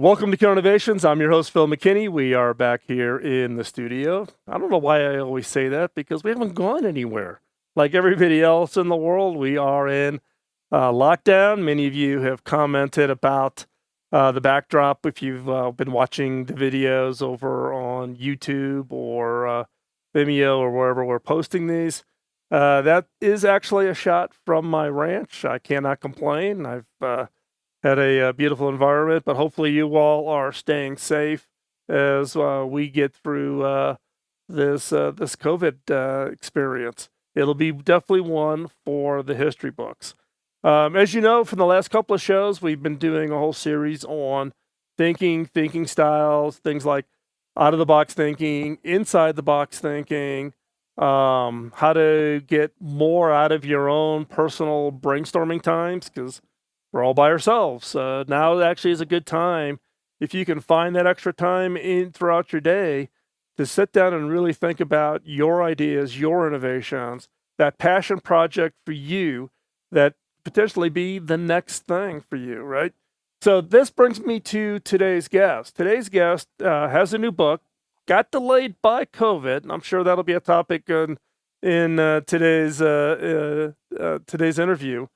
Welcome to Killer Innovations. I'm your host, Phil McKinney. We are back here in the studio. I don't know why I always say that because we haven't gone anywhere. Like everybody else in the world, we are in lockdown. Many of you have commented about the backdrop if you've been watching the videos over on YouTube or Vimeo or wherever we're posting these. That is actually a shot from my ranch. I cannot complain. I've had a beautiful environment, but hopefully you all are staying safe as we get through this COVID experience. It'll be definitely one for the history books. As you know, from the last couple of shows, we've been doing a whole series on thinking styles, things like out of the box thinking, inside the box thinking, how to get more out of your own personal brainstorming times, because we're all by ourselves. Now actually is a good time, if you can find that extra time in throughout your day, to sit down and really think about your ideas, your innovations, that passion project for you that potentially be the next thing for you, right? So this brings me to today's guest. Today's guest has a new book, got delayed by COVID, and I'm sure that'll be a topic in today's interview.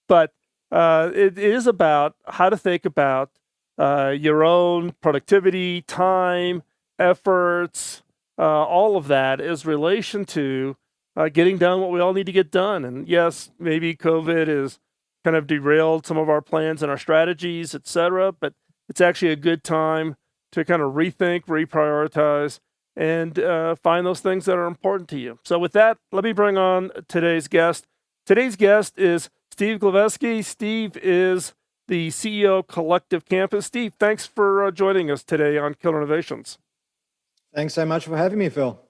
But it is about how to think about your own productivity, time, efforts, all of that is relation to getting done what we all need to get done. And yes, maybe COVID has kind of derailed some of our plans and our strategies, etc. But it's actually a good time to kind of rethink, reprioritize, and find those things that are important to you. So with that, let me bring on today's guest. Today's guest is Steve Glaveski. Steve is the CEO of Collective Campus. Steve, thanks for joining us today on Killer Innovations. Thanks so much for having me, Phil.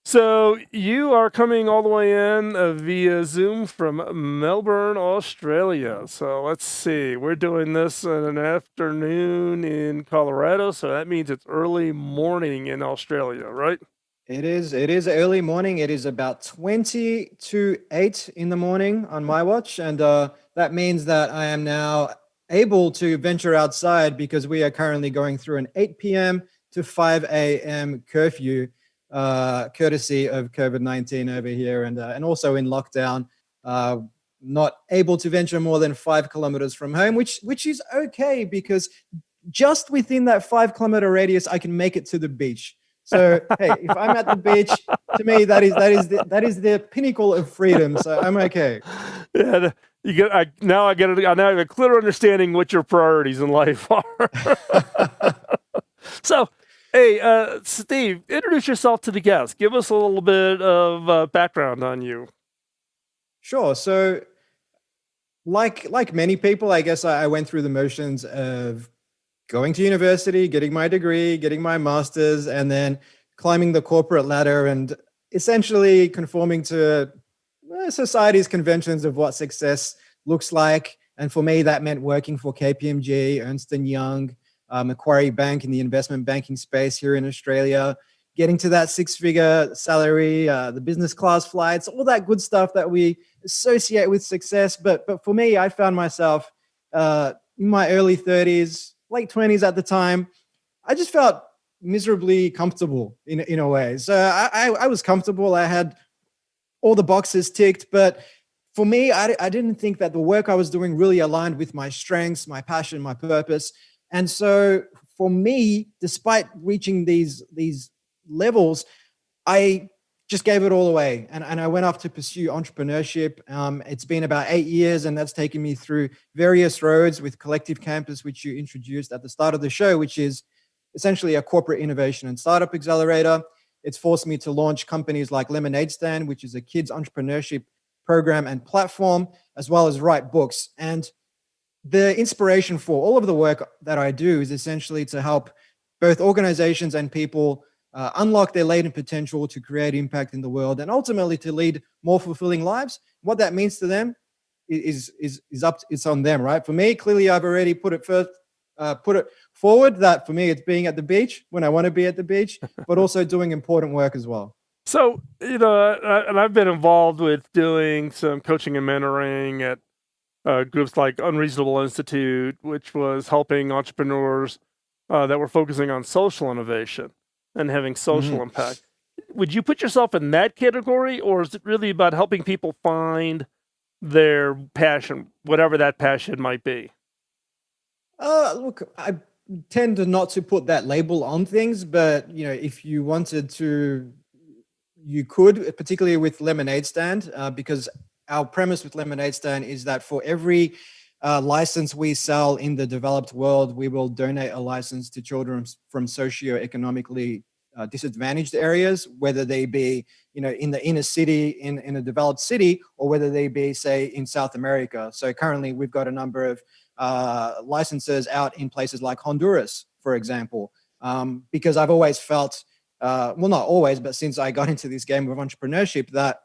So you are coming all the way in via Zoom from Melbourne, Australia. So let's see, we're doing this in an afternoon in Colorado, so that means it's early morning in Australia, right? It is early morning. It is about 20 to 8 in the morning on my watch. And that means that I am now able to venture outside because we are currently going through an 8 p.m. to 5 a.m. curfew, courtesy of COVID-19 over here, and also in lockdown, not able to venture more than 5 kilometers from home, which is okay because just within that 5 kilometer radius, I can make it to the beach. So hey, if I'm at the beach, to me that is the pinnacle of freedom. So I'm okay. Yeah, now I have a clear understanding what your priorities in life are. So, hey, Steve, introduce yourself to the guest. Give us a little bit of background on you. Sure. So, like many people, I guess I went through the motions of going to university, getting my degree, getting my master's, and then climbing the corporate ladder and essentially conforming to society's conventions of what success looks like. And for me, that meant working for KPMG, Ernst & Young, Macquarie Bank in the investment banking space here in Australia, getting to that 6-figure salary, the business class flights, all that good stuff that we associate with success. But for me, I found myself in my early 30s, late 20s at the time. I just felt miserably comfortable in a way. So I was comfortable. I had all the boxes ticked, but for me, I didn't think that the work I was doing really aligned with my strengths, my passion, my purpose. And so for me, despite reaching these levels, I just gave it all away. And I went off to pursue entrepreneurship. It's been about 8 years, and that's taken me through various roads with Collective Campus, which you introduced at the start of the show, which is essentially a corporate innovation and startup accelerator. It's forced me to launch companies like Lemonade Stand, which is a kids entrepreneurship program and platform, as well as write books. And the inspiration for all of the work that I do is essentially to help both organizations and people unlock their latent potential to create impact in the world and ultimately to lead more fulfilling lives. What that means to them is it's on them, right? For me, clearly, I've already put it forward that for me, it's being at the beach when I want to be at the beach, but also doing important work as well. So, and I've been involved with doing some coaching and mentoring at groups like Unreasonable Institute, which was helping entrepreneurs that were focusing on social innovation and having social Mhm. impact. Would you put yourself in that category, or is it really about helping people find their passion, whatever that passion might be? Look, I tend to not to put that label on things, but if you wanted to, you could, particularly with Lemonade Stand, because our premise with Lemonade Stand is that for every license we sell in the developed world, we will donate a license to children from socioeconomically disadvantaged areas, whether they be, in the inner city, in a developed city, or whether they be, say, in South America. So currently, we've got a number of licenses out in places like Honduras, for example, because I've always felt, well, not always, but since I got into this game of entrepreneurship, that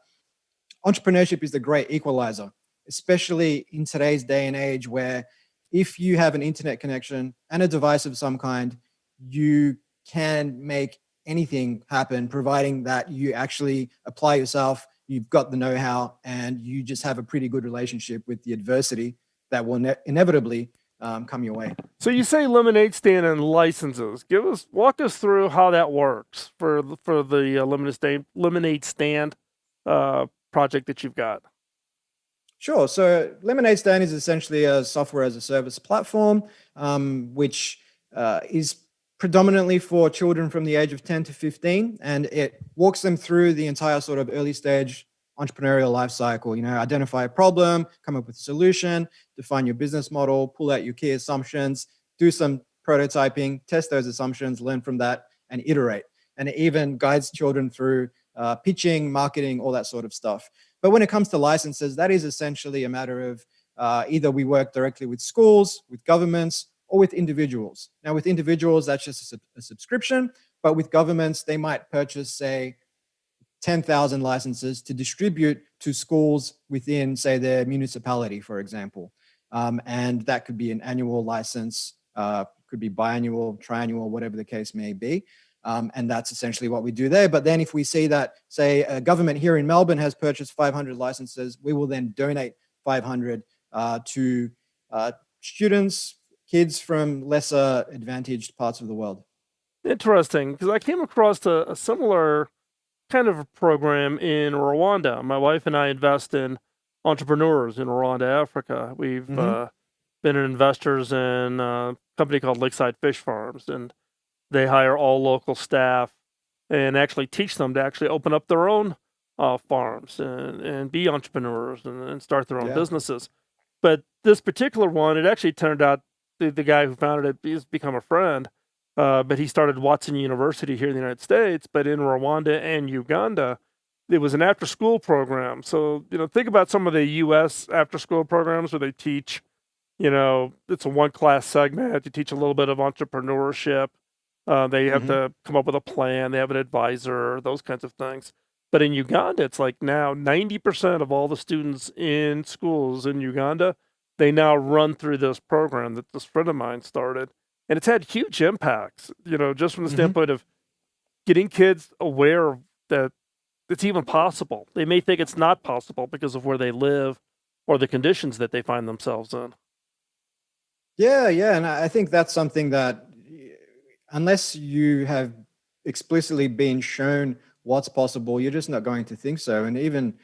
entrepreneurship is the great equalizer, especially in today's day and age where if you have an internet connection and a device of some kind, you can make anything happen, providing that you actually apply yourself, you've got the know-how, and you just have a pretty good relationship with the adversity that will inevitably come your way. So you say lemonade stand and licenses. Walk us through how that works for the lemonade stand project that you've got. Sure. So Lemonade Stand is essentially a software as a service platform, which is predominantly for children from the age of 10 to 15. And it walks them through the entire sort of early stage entrepreneurial life cycle. Identify a problem, come up with a solution, define your business model, pull out your key assumptions, do some prototyping, test those assumptions, learn from that, and iterate. And it even guides children through pitching, marketing, all that sort of stuff. But when it comes to licenses, that is essentially a matter of either we work directly with schools, with governments, or with individuals. Now, with individuals, that's just a subscription. But with governments, they might purchase, say, 10,000 licenses to distribute to schools within, say, their municipality, for example. And that could be an annual license, could be biannual, triannual, whatever the case may be. And that's essentially what we do there. But then if we see that, say, a government here in Melbourne has purchased 500 licenses, we will then donate 500 to students, kids from lesser advantaged parts of the world. Interesting, because I came across a similar kind of a program in Rwanda. My wife and I invest in entrepreneurs in Rwanda, Africa. We've Mm-hmm. been investors in a company called Lakeside Fish Farms, and they hire all local staff and actually teach them to actually open up their own farms and be entrepreneurs and start their own Yeah. businesses. But this particular one, it actually turned out the guy who founded it has become a friend. But he started Watson University here in the United States, but in Rwanda and Uganda, it was an after-school program. So, think about some of the U.S. after-school programs where they teach, it's a one-class segment. You teach a little bit of entrepreneurship. They have Mm-hmm. to come up with a plan. They have an advisor, those kinds of things. But in Uganda, it's like now 90% of all the students in schools in Uganda, they now run through this program that this friend of mine started. And it's had huge impacts, just from the Mm-hmm. standpoint of getting kids aware that it's even possible. They may think it's not possible because of where they live or the conditions that they find themselves in. Yeah, yeah. And I think that's something that, unless you have explicitly been shown what's possible, you're just not going to think so. And even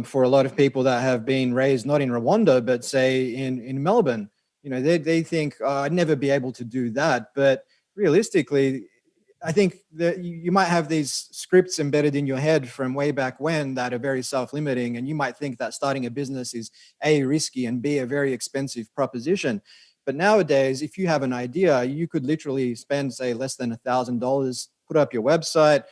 for a lot of people that have been raised not in Rwanda, but say in Melbourne, they think, oh, I'd never be able to do that. But realistically, I think that you might have these scripts embedded in your head from way back when that are very self-limiting, and you might think that starting a business is A, risky, and B, a very expensive proposition. But nowadays, if you have an idea, you could literally spend, say, less than $1,000, put up your website,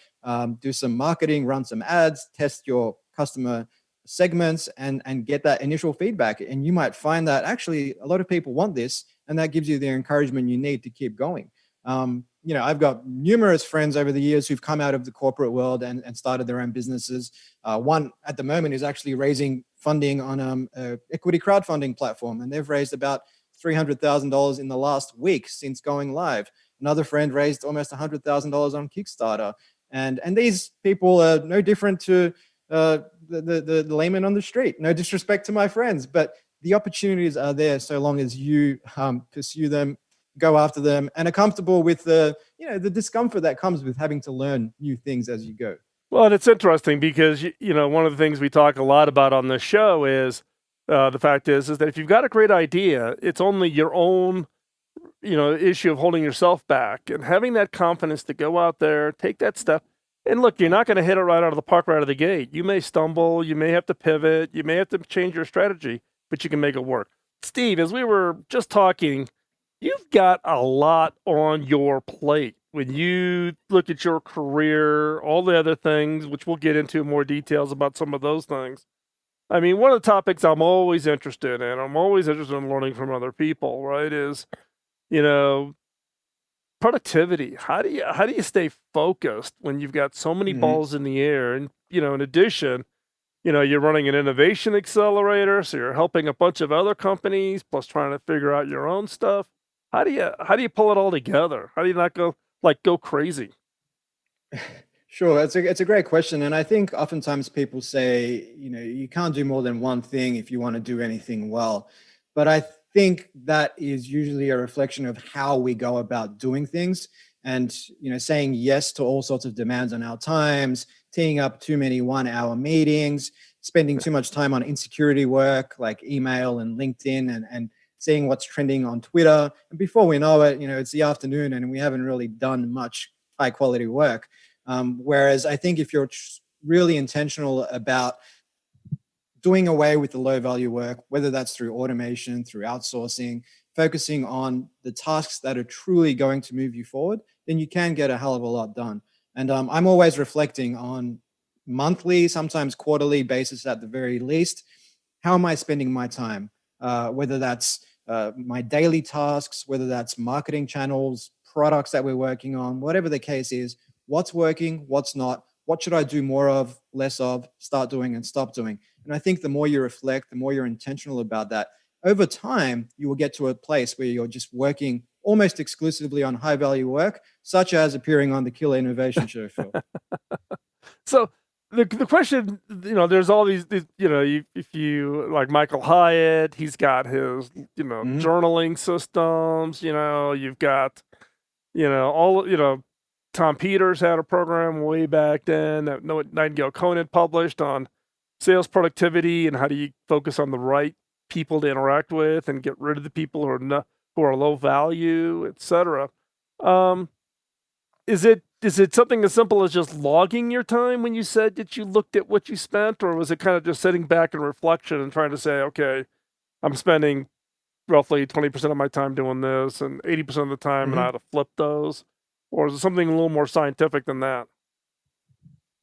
do some marketing, run some ads, test your customer segments, and get that initial feedback. And you might find that actually a lot of people want this, and that gives you the encouragement you need to keep going. I've got numerous friends over the years who've come out of the corporate world and started their own businesses. One at the moment is actually raising funding on an equity crowdfunding platform, and they've raised about $300,000 in the last week since going live. Another friend raised almost $100,000 on Kickstarter. And these people are no different to the layman on the street. No disrespect to my friends, but the opportunities are there so long as you pursue them go after them, and are comfortable with the discomfort that comes with having to learn new things as you go. Well, and it's interesting because one of the things we talk a lot about on this show is the fact is that if you've got a great idea, it's only your own issue of holding yourself back and having that confidence to go out there, take that step. And look, you're not going to hit it right out of the park right out of the gate. You may stumble, you may have to pivot, you may have to change your strategy, but you can make it work. Steve, as we were just talking, you've got a lot on your plate. When you look at your career, all the other things, which we'll get into more details about some of those things. I mean, one of the topics I'm always interested in, I'm always interested in learning from other people, right, is, you know, productivity. How do you stay focused when you've got so many Mhm. balls in the air? And, in addition, you're running an innovation accelerator, so you're helping a bunch of other companies, plus trying to figure out your own stuff. How do you pull it all together? How do you not go crazy? Sure, it's a great question, and I think oftentimes people say, you can't do more than one thing if you want to do anything well. But I think that is usually a reflection of how we go about doing things, and saying yes to all sorts of demands on our times, teeing up too many 1-hour meetings, spending too much time on insecurity work like email and LinkedIn, and seeing what's trending on Twitter. And before we know it, it's the afternoon and we haven't really done much high quality work. Whereas I think if you're really intentional about doing away with the low value work, whether that's through automation, through outsourcing, focusing on the tasks that are truly going to move you forward, then you can get a hell of a lot done. And I'm always reflecting on monthly, sometimes quarterly basis at the very least. How am I spending my time? Whether that's my daily tasks, whether that's marketing channels, products that we're working on, whatever the case is, what's working, what's not, what should I do more of, less of, start doing and stop doing. And I think the more you reflect, the more you're intentional about that, over time, you will get to a place where you're just working almost exclusively on high value work, such as appearing on the Killer Innovation Show, Phil. So the question, there's all these if you like Michael Hyatt, he's got his Mhm. journaling systems. You've got all Tom Peters had a program way back then that Nightingale Conan published on sales productivity and how do you focus on the right people to interact with and get rid of the people who are low value, etc. Um, is it something as simple as just logging your time when you said that you looked at what you spent, or was it kind of just sitting back in reflection and trying to say, okay, I'm spending roughly 20% of my time doing this and 80% of the time, and I Mhm. had to flip those? Or is it something a little more scientific than that?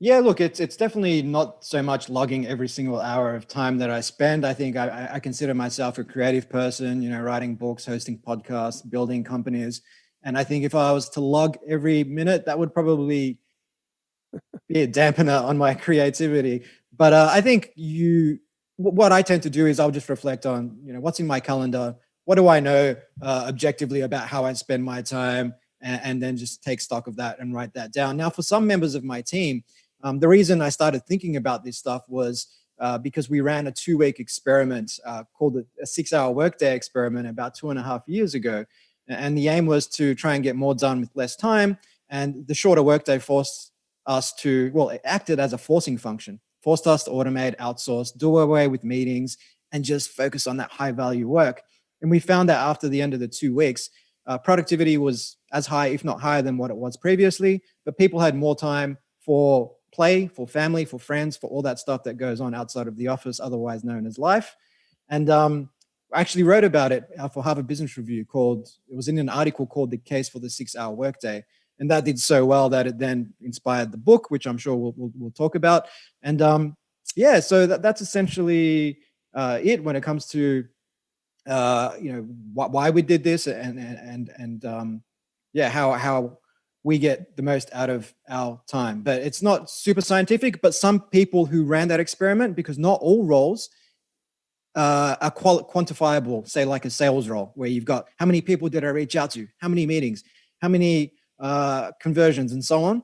Yeah, look, it's definitely not so much logging every single hour of time that I spend. I think I consider myself a creative person, writing books, hosting podcasts, building companies. And I think if I was to log every minute, that would probably be a dampener on my creativity. But I think what I tend to do is I'll just reflect on, what's in my calendar, what do I know objectively about how I spend my time, and then just take stock of that and write that down. Now, for some members of my team, the reason I started thinking about this stuff was because we ran a 2-week experiment called a 6-hour workday experiment about 2.5 years ago. And the aim was to try and get more done with less time. And the shorter workday forced us to, well, it acted as a forcing function, forced us to automate, outsource, do away with meetings, and just focus on that high value work. And we found that after the end of the 2 weeks, productivity was as high, if not higher than what it was previously, but people had more time for play, for family, for friends, for all that stuff that goes on outside of the office, otherwise known as life. And I actually wrote about it for Harvard Business Review. It was in an article called "The Case for the 6-Hour Workday," and that did so well that it then inspired the book, which I'm sure we'll talk about. And yeah, so that's essentially it when it comes to why we did this, and yeah, how we get the most out of our time. But it's not super scientific. But some people who ran that experiment, because not all roles are quantifiable, say like a sales role, where you've got how many people did I reach out to, how many meetings, how many conversions, and so on.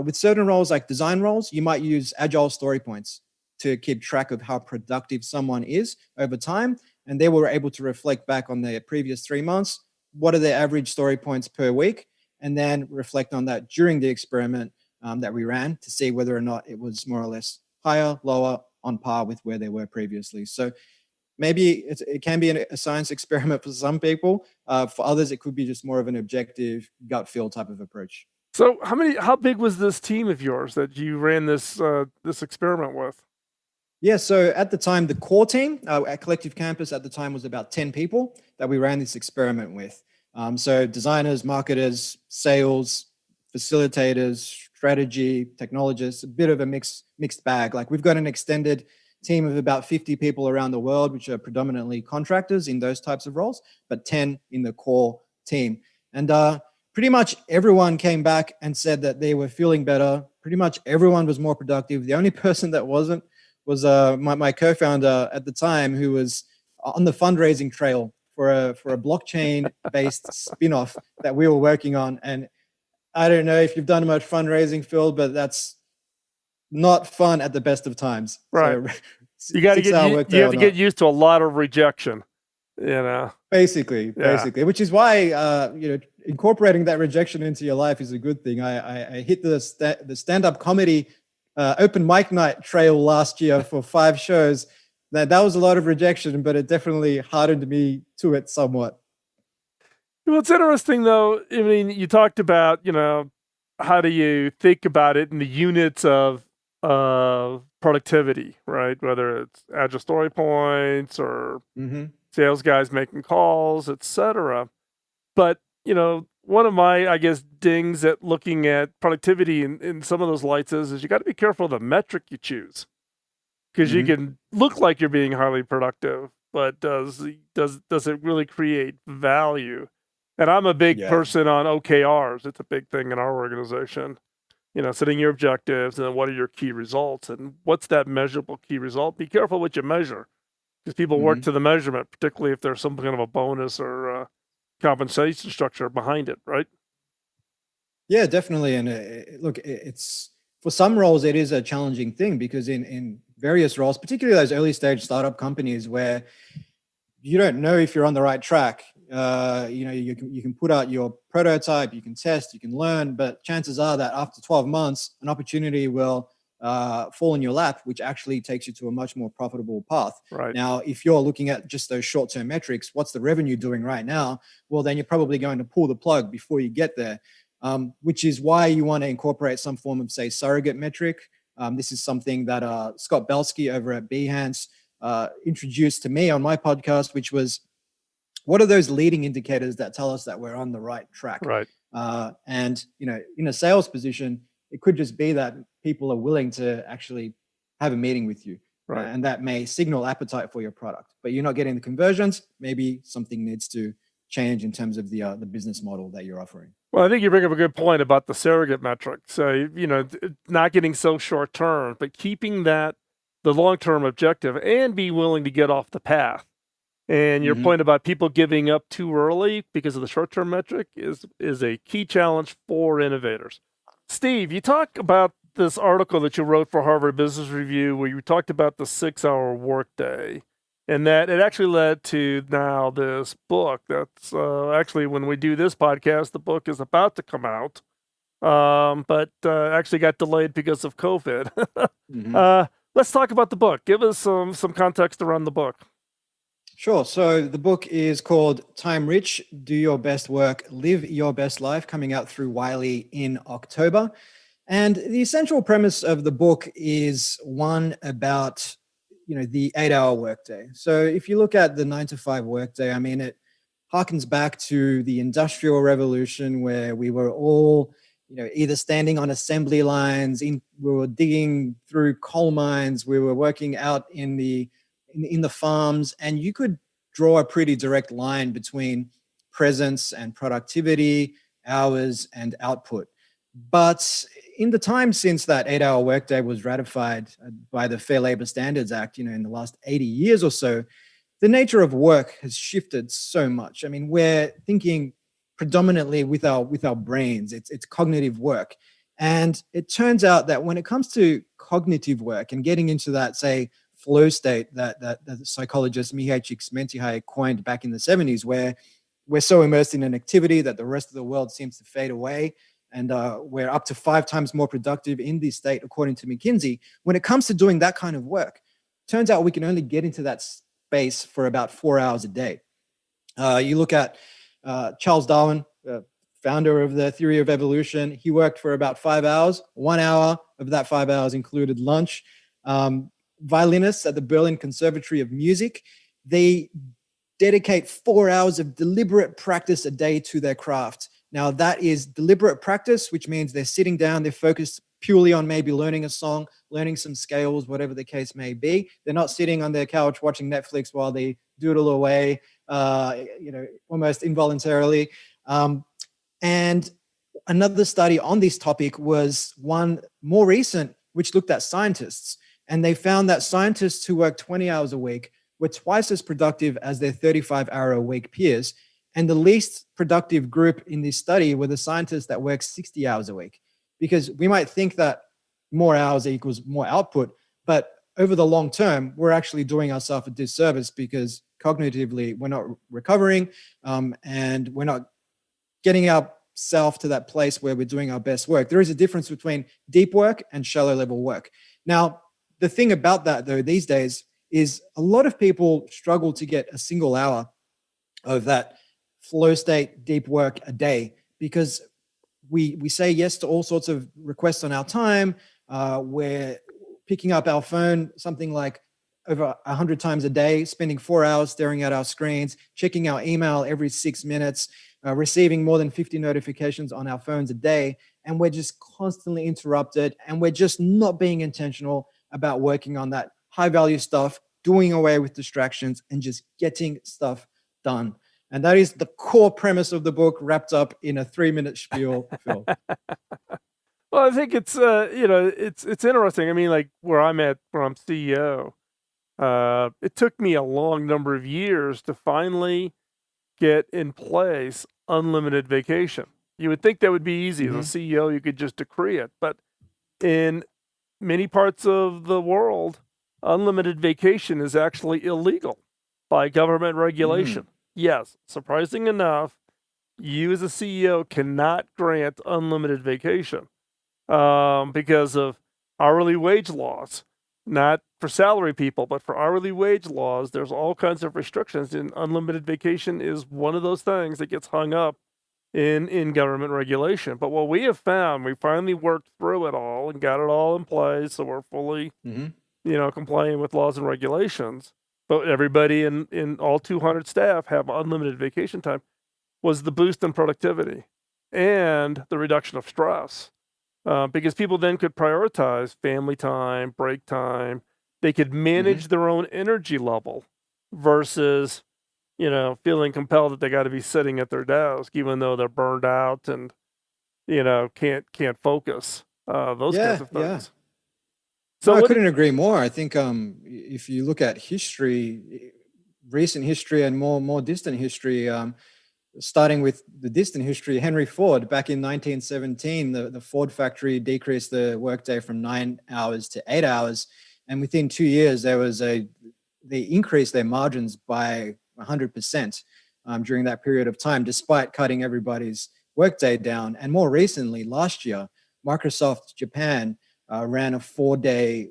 With certain roles, like design roles, you might use agile story points to keep track of how productive someone is over time. And they were able to reflect back on their previous 3 months. what are their average story points per week, and then reflect on that during the experiment that we ran to see whether or not it was more or less higher, lower, on par with where they were previously. So maybe it can be a science experiment for some people. For others, it could be just more of an objective gut feel type of approach. So how big was this team of yours that you ran this this experiment with? Yeah, so at the time, the core team at Collective Campus at the time was about 10 people that we ran this experiment with. So designers, marketers, sales, facilitators, strategy, technologists, a bit of a mixed bag. Like we've got an extended team of about 50 people around the world, which are predominantly contractors in those types of roles, but 10 in the core team. And pretty much everyone came back and said that they were feeling better. Pretty much everyone was more productive. The only person that wasn't was my co-founder at the time, who was on the fundraising trail for a blockchain-based spin-off that we were working on. And I don't know if you've done much fundraising, Phil, but that's not fun at the best of times. Right. So you got to you have to get used to a lot of rejection. You know. Basically, which is why incorporating that rejection into your life is a good thing. I hit the stand-up comedy open mic night trail last year for 5 shows. That was a lot of rejection, but it definitely hardened me to it somewhat. Well, it's interesting though. I mean, you talked about, how do you think about it in the units of productivity, right? Whether it's agile story points or sales guys making calls, etc. But, one of my, I guess, dings at looking at productivity in some of those lights is you got to be careful of the metric you choose, because you can look like you're being highly productive, but does it really create value? And I'm a big person on OKRs. It's a big thing in our organization. Setting your objectives and then what are your key results and what's that measurable key result. Be careful what you measure, because people work to the measurement, particularly if there's some kind of a bonus or compensation structure behind it, right? Yeah, definitely. And look, it's for some roles, it is a challenging thing, because in various roles, particularly those early stage startup companies where you don't know if you're on the right track, you can put out your prototype, you can test, you can learn, but chances are that after 12 months, an opportunity will fall in your lap, which actually takes you to a much more profitable path. Right. Now, if you're looking at just those short-term metrics, what's the revenue doing right now? Well, then you're probably going to pull the plug before you get there, which is why you want to incorporate some form of, say, surrogate metric. This is something that Scott Belsky over at Behance introduced to me on my podcast, which was, what are those leading indicators that tell us that we're on the right track? Right. And, in a sales position, it could just be that people are willing to actually have a meeting with you. Right. And that may signal appetite for your product, but you're not getting the conversions. Maybe something needs to change in terms of the business model that you're offering. Well, I think you bring up a good point about the surrogate metric. So, not getting so short term, but keeping that the long-term objective and be willing to get off the path. And your point about people giving up too early because of the short-term metric is a key challenge for innovators. Steve, you talk about this article that you wrote for Harvard Business Review where you talked about the 6-hour workday, and that it actually led to now this book. That's actually, when we do this podcast, the book is about to come out, but actually got delayed because of COVID. Let's talk about the book. Give us some context around the book. Sure. So the book is called Time Rich, Do Your Best Work, Live Your Best Life, coming out through Wiley in October. And the essential premise of the book is one about, the 8-hour workday. So if you look at the 9-to-5 workday, I mean, it harkens back to the Industrial Revolution, where we were all, either standing on assembly lines, we were digging through coal mines, we were working out in the farms, and you could draw a pretty direct line between presence and productivity, hours and output. But in the time since that 8-hour workday was ratified by the Fair Labor Standards Act, in the last 80 years or so, the nature of work has shifted so much. I mean, we're thinking predominantly with our brains. It's cognitive work. And it turns out that when it comes to cognitive work and getting into that, say, flow state that the psychologist Mihaly Csikszentmihalyi coined back in the 70s, where we're so immersed in an activity that the rest of the world seems to fade away. And we're up to 5 times more productive in this state, according to McKinsey. When it comes to doing that kind of work, turns out we can only get into that space for about 4 hours a day. You look at Charles Darwin, founder of the theory of evolution. He worked for about 5 hours. 1 hour of that 5 hours included lunch. Violinists at the Berlin Conservatory of Music, they dedicate 4 hours of deliberate practice a day to their craft. Now, that is deliberate practice, which means they're sitting down, they're focused purely on maybe learning a song, learning some scales, whatever the case may be. They're not sitting on their couch watching Netflix while they doodle away, almost involuntarily. And another study on this topic was one more recent, which looked at scientists. And they found that scientists who work 20 hours a week were twice as productive as their 35-hour-a-week peers. And the least productive group in this study were the scientists that work 60 hours a week. Because we might think that more hours equals more output, but over the long term, we're actually doing ourselves a disservice because cognitively, we're not recovering and we're not getting ourselves to that place where we're doing our best work. There is a difference between deep work and shallow level work. Now, the thing about that though, these days is a lot of people struggle to get a single hour of that flow state deep work a day because we say yes to all sorts of requests on our time. We're picking up our phone something like over 100 times a day, spending 4 hours staring at our screens, checking our email every 6 minutes, receiving more than 50 notifications on our phones a day. And we're just constantly interrupted and we're just not being intentional about working on that high value stuff, doing away with distractions and just getting stuff done. And that is the core premise of the book wrapped up in a 3-minute spiel, Phil. Well, I think it's it's interesting. I mean, like where I'm CEO, it took me a long number of years to finally get in place unlimited vacation. You would think that would be easy. As a CEO, you could just decree it. But in many parts of the world, unlimited vacation is actually illegal by government regulation. Yes, surprising enough, you as a CEO cannot grant unlimited vacation because of hourly wage laws. Not for salary people, but for hourly wage laws, there's all kinds of restrictions, and unlimited vacation is one of those things that gets hung up in government regulation. But what we have found, we finally worked through it all and got it all in place, so we're fully, complying with laws and regulations. But everybody in all 200 staff have unlimited vacation time, was the boost in productivity and the reduction of stress. Because people then could prioritize family time, break time. They could manage their own energy level versus, feeling compelled that they got to be sitting at their desk, even though they're burned out and, can't focus. Those kinds of things. So I couldn't agree more. I think if you look at history, recent history and more distant history, starting with the distant history, Henry Ford, back in 1917, the Ford factory decreased the workday from 9 hours to 8 hours. And within 2 years, they increased their margins by 100% during that period of time, despite cutting everybody's workday down. And more recently, last year, Microsoft Japan ran a 4-day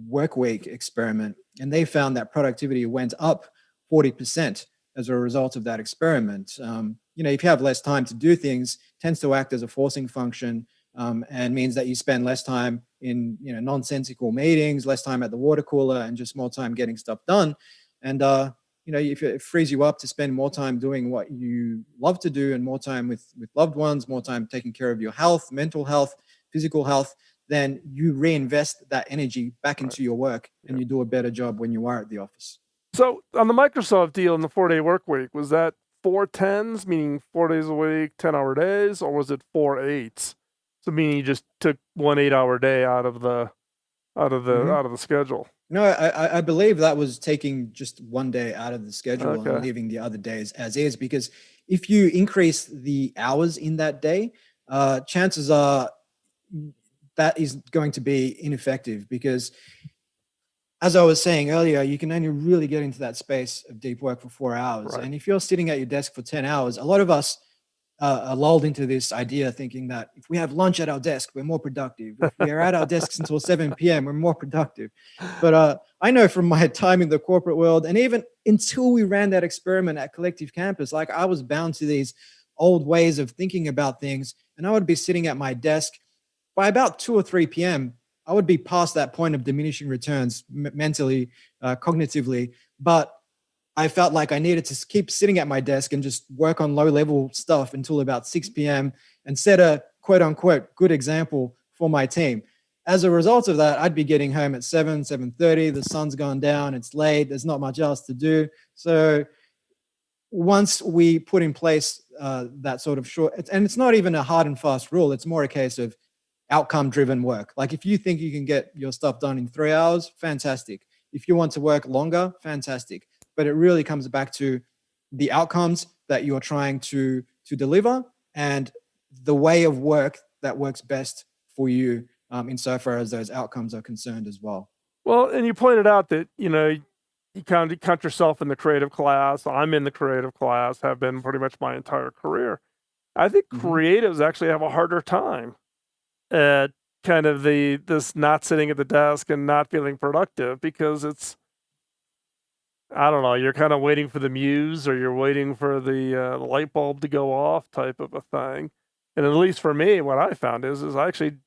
workweek experiment, and they found that productivity went up 40% as a result of that experiment. If you have less time to do things, tends to act as a forcing function and means that you spend less time in nonsensical meetings, less time at the water cooler, and just more time getting stuff done. And if it frees you up to spend more time doing what you love to do and more time with loved ones, more time taking care of your health, mental health, physical health, then you reinvest that energy back into your work and you do a better job when you are at the office. So on the Microsoft deal in the 4-day work week, was that 4 10s, meaning 4 days a week, 10-hour days, or was it 4 8s? So meaning you just took 1 8-hour day out of the schedule. No, I believe that was taking just 1 day out of the schedule and leaving the other days as is, because if you increase the hours in that day, chances are that is going to be ineffective, because as I was saying earlier, you can only really get into that space of deep work for 4 hours. Right. And if you're sitting at your desk for 10 hours, a lot of us are lulled into this idea thinking that if we have lunch at our desk, we're more productive. If we are at our desks until 7 p.m., we're more productive. But I know from my time in the corporate world, and even until we ran that experiment at Collective Campus, like I was bound to these old ways of thinking about things. And I would be sitting at my desk by about 2 or 3 p.m. I would be past that point of diminishing returns mentally, cognitively. But I felt like I needed to keep sitting at my desk and just work on low level stuff until about 6 p.m. and set a quote unquote good example for my team. As a result of that, I'd be getting home at 7:30. The sun's gone down. It's late. There's not much else to do. So once we put in place that sort of short, and it's not even a hard and fast rule. It's more a case of outcome driven work. Like if you think you can get your stuff done in 3 hours, fantastic. If you want to work longer, fantastic. But it really comes back to the outcomes that you're trying to deliver and the way of work that works best for you, insofar as those outcomes are concerned as well. Well, and you pointed out that, you kind of count yourself in the creative class. I'm in the creative class, have been pretty much my entire career. I think Mhm. creatives actually have a harder time at kind of this not sitting at the desk and not feeling productive because it's, I don't know, you're kind of waiting for the muse or you're waiting for the light bulb to go off type of a thing. And at least for me, what I found is actually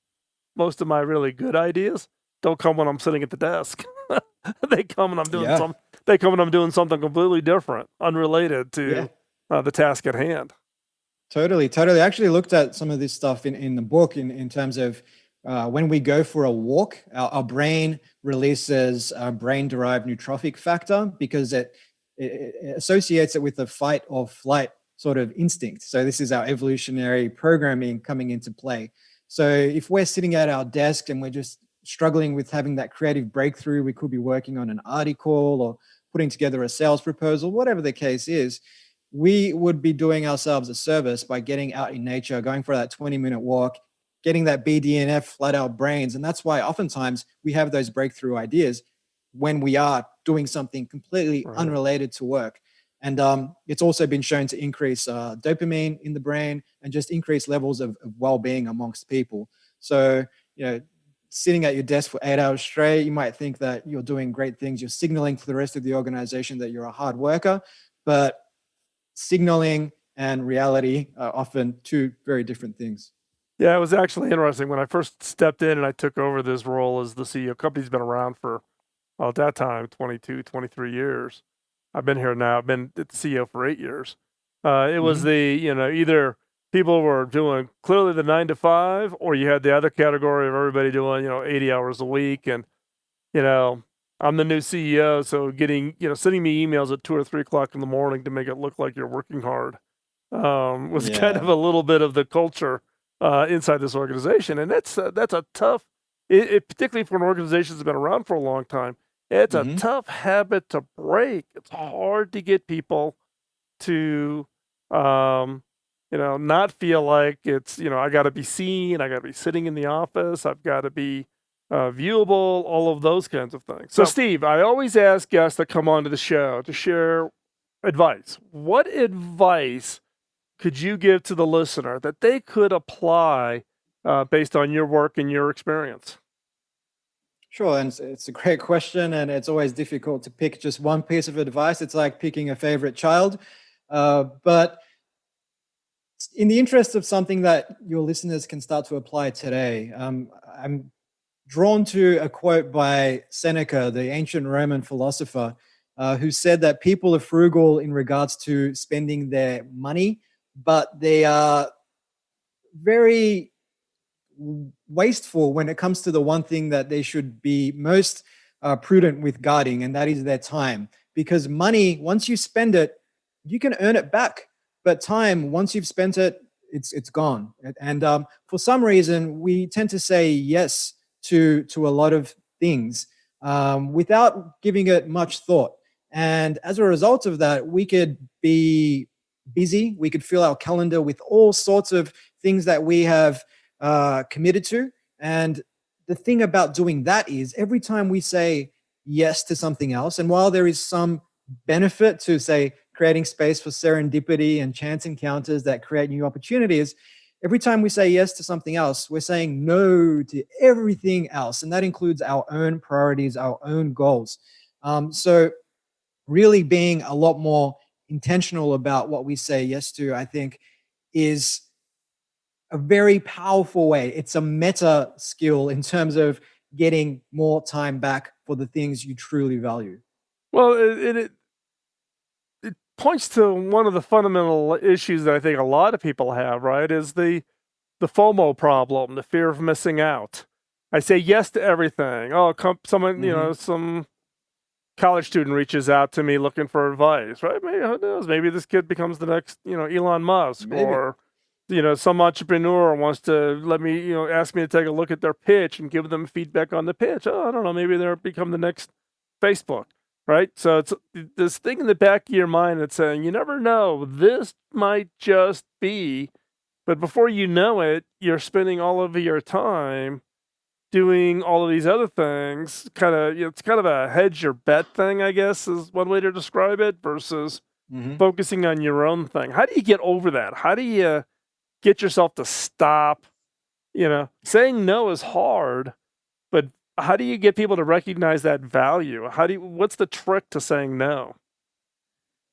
most of my really good ideas don't come when I'm sitting at the desk. They come when I'm doing Yeah. something completely different, unrelated Yeah. to the task at hand. Totally, totally. I actually looked at some of this stuff in the book in terms of when we go for a walk, our brain releases a brain-derived neurotrophic factor because it associates it with the fight or flight sort of instinct. So this is our evolutionary programming coming into play. So if we're sitting at our desk and we're just struggling with having that creative breakthrough, we could be working on an article or putting together a sales proposal, whatever the case is, we would be doing ourselves a service by getting out in nature, going for that 20-minute walk, getting that BDNF, flat out brains. And that's why oftentimes we have those breakthrough ideas when we are doing something completely Right. unrelated to work. And it's also been shown to increase dopamine in the brain and just increase levels of well-being amongst people. So, sitting at your desk for 8 hours straight, you might think that you're doing great things. You're signaling to the rest of the organization that you're a hard worker, but signaling and reality are often two very different things. Yeah, it was actually interesting when I first stepped in and I took over this role as the CEO. Company's been around for, well, at that time, 22, 23 years. I've been here now. I've been the CEO for 8 years. It was Mhm. either people were doing clearly the 9 to 5, or you had the other category of everybody doing, 80 hours a week. And, you know, I'm the new CEO, so sending me emails at 2 or 3 o'clock in the morning to make it look like you're working hard was kind of Yeah. a little bit of the culture inside this organization. And that's a tough, particularly for an organization that's been around for a long time. It's a Mhm. tough habit to break. It's hard to get people to, not feel like it's, I got to be seen. I got to be sitting in the office. I've got to be viewable, all of those kinds of things. So, Steve, I always ask guests that come onto the show to share advice. What advice could you give to the listener that they could apply based on your work and your experience? Sure, and it's a great question, and it's always difficult to pick just one piece of advice. It's like picking a favorite child. But in the interest of something that your listeners can start to apply today, I'm drawn to a quote by Seneca, the ancient Roman philosopher, who said that people are frugal in regards to spending their money, but they are very wasteful when it comes to the one thing that they should be most prudent with guarding, and that is their time. Because money, once you spend it, you can earn it back. But time, once you've spent it, it's gone. And for some reason, we tend to say yes to a lot of things without giving it much thought. And as a result of that, we could be busy. We could fill our calendar with all sorts of things that we have committed to. And the thing about doing that is every time we say yes to something else. And while there is some benefit to, say, creating space for serendipity and chance encounters that create new opportunities, every time we say yes to something else, we're saying no to everything else. And that includes our own priorities, our own goals. So, really being a lot more intentional about what we say yes to, I think, is a very powerful way. It's a meta skill in terms of getting more time back for the things you truly value. Well, it points to one of the fundamental issues that I think a lot of people have, right? Is the FOMO problem, the fear of missing out. I say yes to everything. Oh, someone, some college student reaches out to me looking for advice, right? Maybe, who knows? Maybe this kid becomes the next, Elon Musk, Maybe. or some entrepreneur wants to let me, ask me to take a look at their pitch and give them feedback on the pitch. Oh, I don't know. Maybe they'll become the next Facebook, right? So it's this thing in the back of your mind that's saying, you never know. This might just be, but before you know it, you're spending all of your time doing all of these other things. Kind of, it's kind of a hedge your bet thing, I guess, is one way to describe it, versus focusing on your own thing. How do you get over that? How do you get yourself to stop? Saying no is hard, but how do you get people to recognize that value? What's the trick to saying no?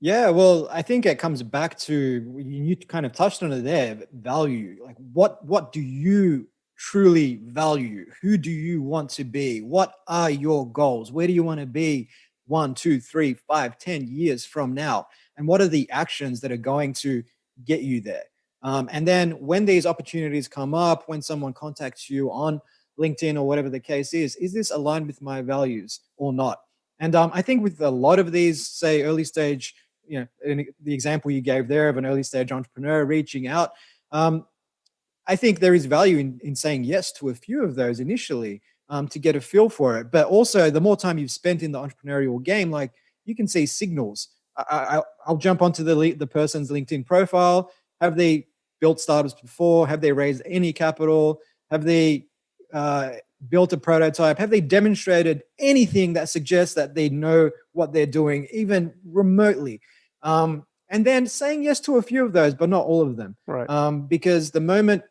Yeah, well, I think it comes back to, you kind of touched on it there, value. Like, what do you truly value? Who do you want to be? What are your goals? Where do you want to be 1, 2, 3, 5, 10 years from now? And what are the actions that are going to get you there? And then when these opportunities come up, when someone contacts you on LinkedIn or whatever the case is this aligned with my values or not? And I think with a lot of these, say, early stage, in the example you gave there of an early stage entrepreneur reaching out, I think there is value in saying yes to a few of those initially, to get a feel for it. But also, the more time you've spent in the entrepreneurial game, like, you can see signals. I'll jump onto the person's LinkedIn profile. Have they built startups before? Have they raised any capital? Have they built a prototype? Have they demonstrated anything that suggests that they know what they're doing, even remotely? And then saying yes to a few of those, but not all of them. Right. Because the moment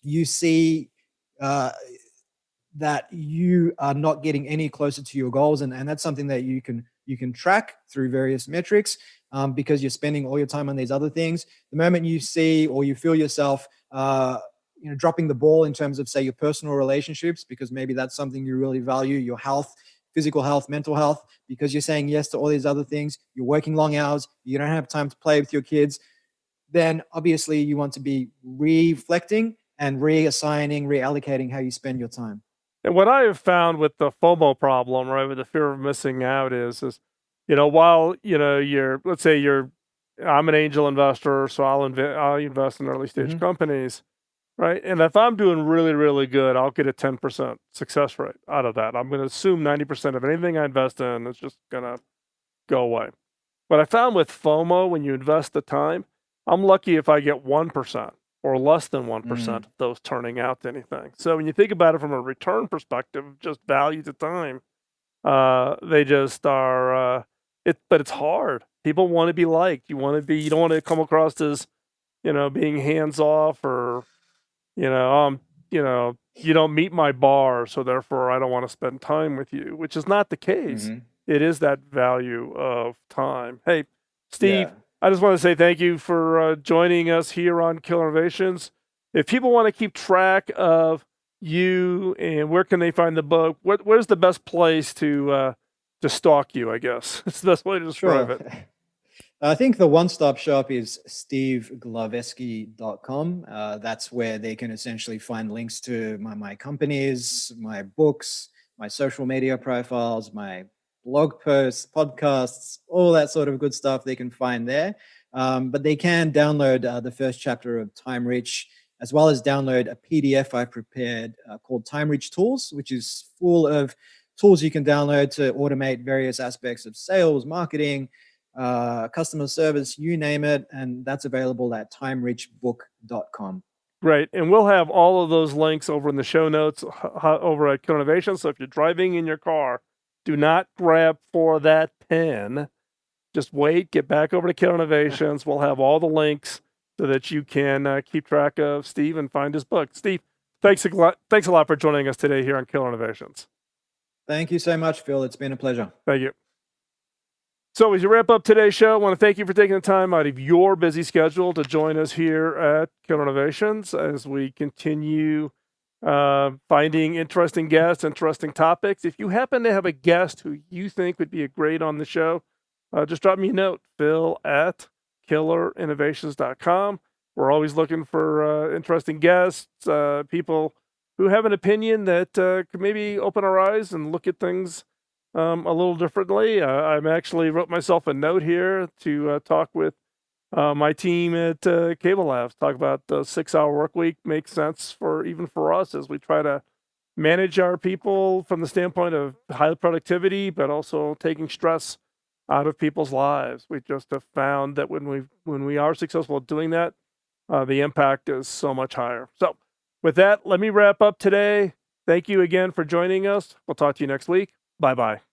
you see that you are not getting any closer to your goals, and that's something that you can track through various metrics, because you're spending all your time on these other things. The moment you see or you feel yourself dropping the ball in terms of, say, your personal relationships, because maybe that's something you really value, your health, physical health, mental health, because you're saying yes to all these other things, you're working long hours, you don't have time to play with your kids, then obviously you want to be reflecting and reassigning, reallocating how you spend your time. And what I have found with the FOMO problem, right, with the fear of missing out is, while, let's say I'm an angel investor, so I'll invest in early stage companies, right? And if I'm doing really, really good, I'll get a 10% success rate out of that. I'm going to assume 90% of anything I invest in is just going to go away. What I found with FOMO, when you invest the time, I'm lucky if I get 1% or less than 1% of those turning out to anything. So when you think about it from a return perspective, just value to time, they just are, but it's hard. People want to be liked. You don't want to come across as, being hands off, or, you don't meet my bar, so therefore I don't want to spend time with you, which is not the case. It is that value of time. Hey, Steve, I just want to say thank you for joining us here on Killer Innovations. If people want to keep track of you, and where can they find the book? Where's the best place to stalk you, I guess? It's the best way to describe it. I think the one-stop shop is steveglaveski.com. That's where they can essentially find links to my companies, my books, my social media profiles, my blog posts, podcasts, all that sort of good stuff they can find there. But they can download the first chapter of Time Rich, as well as download a PDF I prepared called Time Rich Tools, which is full of tools you can download to automate various aspects of sales, marketing, customer service, you name it. And that's available at timerichbook.com. Great. And we'll have all of those links over in the show notes over at Killer Innovation. So if you're driving in your car, Do not grab for that pen. Just wait, get back over to Kill Innovations. We'll have all the links so that you can keep track of Steve and find his book. Steve, thanks a lot for joining us today here on Kill Innovations. Thank you so much, Phil. It's been a pleasure. Thank you. So as you wrap up today's show, I want to thank you for taking the time out of your busy schedule to join us here at Kill Innovations as we continue finding interesting guests, interesting topics. If you happen to have a guest who you think would be a great on the show, just drop me a note, phil@killerinnovations.com. We're always looking for interesting guests, people who have an opinion that could maybe open our eyes and look at things a little differently. I'm actually wrote myself a note here to talk with my team at Cable Labs, talk about the 6-hour work week makes sense even for us as we try to manage our people from the standpoint of high productivity, but also taking stress out of people's lives. We just have found that when we are successful at doing that, the impact is so much higher. So with that, let me wrap up today. Thank you again for joining us. We'll talk to you next week. Bye-bye.